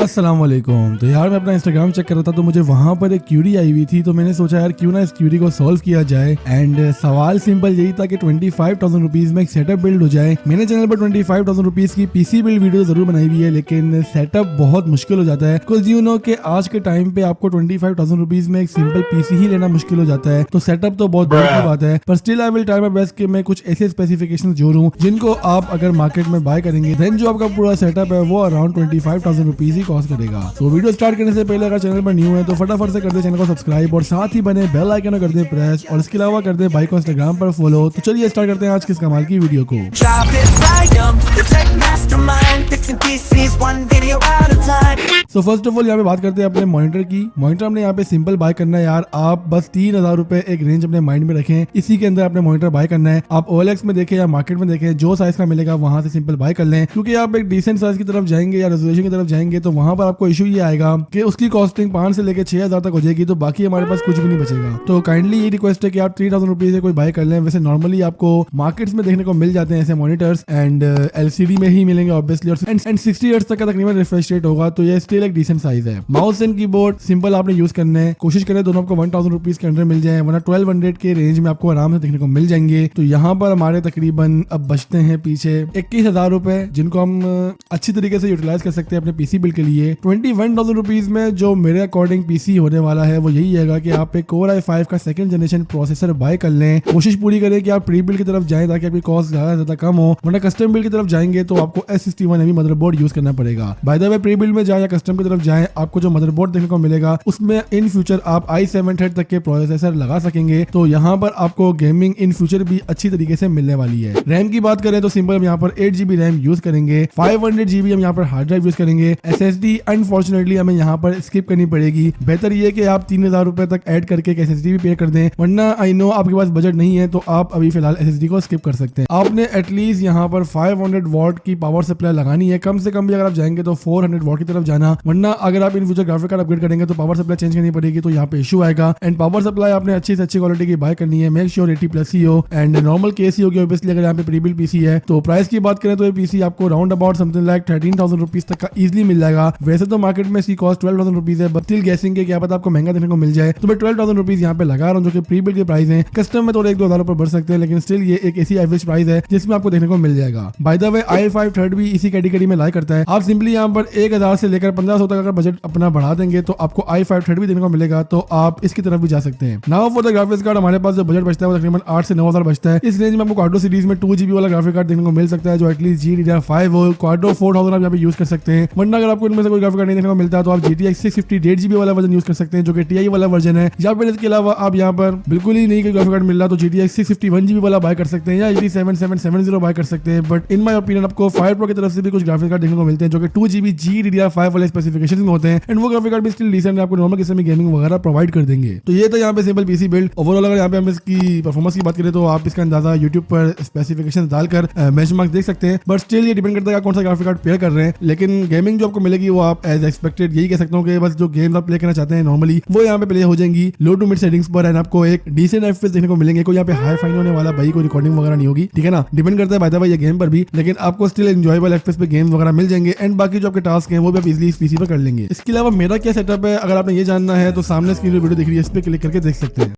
अस्सलाम वालेकुम। तो यार मैं अपना इंस्टाग्राम चेक कर रहा था तो मुझे वहां पर एक क्यूरी आई हुई थी, तो मैंने सोचा यार क्यों ना इस क्यूरी को सॉल्व किया जाए। एंड सवाल सिंपल यही था कि 25,000 रुपीज में एक सेटअप बिल्ड हो जाए। मैंने चैनल पर 25,000 रुपीज की पीसी बिल्ड वीडियो जरूर बनाई हुई है, लेकिन सेटअप बहुत मुश्किल हो जाता है। बिकॉज यू नो कि आज के टाइम पे आपको 25,000 रुपीज में एक सिंपल पीसी ही लेना मुश्किल हो जाता है, तो सेटअप तो बहुत दूर की बात है। पर still I will try my best कि मैं कुछ ऐसे स्पेसिफिकेशन जोड़ूं जिनको आप अगर मार्केट में बाय करेंगे देन जो आपका पूरा सेटअप है वो अराउंड 25,000 रुपीज ही कॉस्ट करेगा। तो वीडियो स्टार्ट करने से पहले अगर चैनल पर न्यू है तो फटाफट से कर दे चैनल को सब्सक्राइब और साथ ही बने बेल आइकन कर दे प्रेस, और इसके अलावा कर दे भाई को इंस्टाग्राम पर फॉलो। तो चलिए स्टार्ट करते हैं आज किस कमाल की वीडियो को। सो फर्स्ट ऑफ ऑल यहाँ पे बात करते हैं अपने मॉनिटर की। मॉनिटर हमने यहाँ पे सिंपल बाय करना है यार। आप बस 3,000 रुपए एक रेंज अपने माइंड में रखें, इसी के अंदर अपने मॉनिटर बाय करना है। आप OLX में देखें या मार्केट में देखें, जो साइज का मिलेगा वहां से सिंपल बाय कर लें, क्योंकि आप एक डिसेंट साइज की तरफ जाएंगे या रेजोल्यूशन की तरफ जाएंगे तो वहां पर आपको इशू ये आएगा कि उसकी कॉस्टिंग 5 से लेकर 6,000 तक हो जाएगी, तो बाकी हमारे पास कुछ भी नहीं बचेगा। तो काइंडली ये रिक्वेस्ट है कि आप 3,000 रुपीज से कोई बाय कर लें। वैसे नॉर्मली आपको मार्केट्स में देखने को मिल जाते हैं ऐसे मॉनिटर्स, एंड LCD में ही मिलेंगे ऑब्वियसली, और 60 हर्ट्ज तक का तकरीबन रिफ्रेश रेट होगा, तो ये स्टिल एक डिसेंट साइज है। माउस एंड कीबोर्ड सिंपल आपने यूज करना है, कोशिश करें दोनों आपको 1,000 रुपीज के अंदर मिल जाए, वरना 1200 के रेंज में आपको आराम से देखने को मिल जाएंगे। तो यहाँ पर हमारे तकरीबन अब बचते हैं पीछे 21,000 रुपए, जिनको हम अच्छी तरीके से यूटिलाइज कर सकते हैं अपने पीसी बिल्ड के लिए। 21,000 रुपीज में जो मेरे अकॉर्डिंग पीसी होने वाला है वो यही है कि आप एक Core i5 का सेकंड जनरेशन प्रोसेसर बाय कर लें। कोशिश पूरी करें कि आप प्री बिल्ड की तरफ जाएं ताकि आपकी कॉस्ट ज्यादा कम हो, वरना कस्टम बिल्ड की तरफ जाएंगे तो आपको S61ME मदरबोर्ड यूज करना पड़ेगा। By the way pre build में जाए या कस्टम की तरफ जाए, आपको जो मदरबोर्ड देखने को मिलेगा उसमें इन फ्यूचर आप i7 थ्रेड तक के प्रोसेसर लगा सकेंगे, तो यहाँ पर आपको गेमिंग इन फ्यूचर भी अच्छी तरीके से मिलने वाली है। रैम की बात करें तो सिंपल हम यहाँ पर 8GB रैम यूज करेंगे, 500GB हम यहाँ पर हार्ड ड्राइव यूज करेंगे। SSD अनफॉर्चुनेटली हमें यहाँ पर स्किप करनी पड़ेगी। बेहतर ये कि आप 3,000 रुपए तक ऐड करके एक SSD भी पे कर दें, वरना आई नो आपके पास बजट नहीं है तो आप अभी फिलहाल SSD को स्किप कर सकते हैं। आपने एटलीस्ट यहाँ पर 500 वॉट की पावर सप्लाई लगानी है, कम से कम भी अगर आप जाएंगे तो 400 वॉट की तरफ जाना, वरना अगर आप in future graphic card upgrade करेंगे तो पावर सप्लाई चेंज करनी पड़ेगी, तो यहाँ पे इशू आएगा। एंड पावर सप्लाई आपने अच्छी से अच्छी क्वालिटी की बाय करनी है, मेक श्योर 80+ ही हो, एंड नॉर्मल केस ही होगी ऑब्वियसली अगर यहाँ पे प्री बिल्ड पीसी है। तो प्राइस की बात करें तो ये पीसी आपको round about something like 13,000 rupees तक का इजीली मिल जाएगा। वैसे तो मार्केट में इसकी कॉस्ट 12,000 रुपीज है, बट स्टिल गेसिंग के क्या पता आपको महंगा देखने को मिल जाए, तो मैं 12,000 रुपीज यहाँ पे लगा रहा हूँ, जो कि प्री बिल्ड के प्राइस है। कस्टम में थोड़े 1-2 हज़ार रुपए बढ़ सकते हैं, लेकिन स्टिल ये एक ऐसी एवरेज प्राइस है जिसमें आपको देखने को मिल जाएगा। By the way i5 third भी इसी कैटेगरी में लाई करता है। आप सिंपली यहाँ पर 1,000 से लेकर 1,500 तक अगर बजट अपना बढ़ा देंगे तो आपको i5 थर्ड भी देखने को मिलेगा, तो आप इसकी तरफ भी जा सकते हैं। Now for the graphics card हमारे पास जो बजट बचता है वो तकरीबन 8 से 9,000 बचता है। इस रेंज में आपको क्वाड्रो सीरीज में 2GB वाला ग्राफिक कार्ड देखने को मिल सकता है, जो एटलीस्ट GDDR5 हो। क्वाड्रो 4000 आप यहाँ पे यूज कर सकते हैं, वरना अगर आपको इनमें से कोई ग्राफिक कार्ड नहीं देखने को मिलता तो आप GTX 650 8GB वाला वर्जन यूज कर सकते हैं, जो कि TI वाला वर्जन है। या फिर इसके अलावा आप यहाँ पर बिल्कुल ही नहीं कोई ग्राफिक कार्ड मिल रहा तो GTX 650 1GB वाला बाय कर सकते हैं, या 7770 बाय कर सकते हैं। बट इन माय ओपिनियन आपको फायर प्रो की तरफ से भी कुछ ग्राफिक कार्ड देखने को मिलते हैं जो कि 2GB GDDR5 वाले स्पेसिफिकेशन में होते हैं, एंड वो ग्राफिक कार्ड भी स्टिल डिसेंट आपको नॉर्मल किस्म में गेमिंग वगैरह प्रोवाइड कर देंगे। तो ये था यहाँ पे सिंपल पीसी बिल्ड। ओवरऑल अगर यहाँ पे हम इसकी परफॉर्मेंस की बात करें तो आप इसका अंदाजा यूट्यूब पर स्पेसिफिकेशन डालकर बेंचमार्क देख सकते हैं, बट स्टिल ये डिपेंड करता है कौन सा ग्राफिक कार्ड पेयर कर रहे हैं। लेकिन गेमिंग जो आपको मिलेगी वो आप एज एक्सपेक्टेड यही कह सकता हूँ कि बस जो गेम्स आप प्ले करना चाहते हैं नॉर्मली वो यहाँ पे प्ले हो जाएंगी लो टू मिड सेटिंग्स पर, एंड आपको एक डिसेंट FPS देखने को मिलेंगे। कोई यहाँ पे हाई फाइन होने वाला भाई कोई रिकॉर्डिंग वगैरह नहीं होगी, ठीक है ना। डिपेंड करता है बाय द वे ये गेम पर भी, लेकिन आपको स्टिल एंजॉयबल FPS पे गेम्स वगैरह मिल जाएंगे, एंड बाकी जो आपके टास्क हैं वो भी आप इजीली इस पीसी पर कर लेंगे। इसके अलावा मेरा क्या सेटअप है अगर आपने ये जानना है तो सामने स्क्रीन पर वीडियो दिख रही है, इस पर क्लिक करके देख सकते हैं।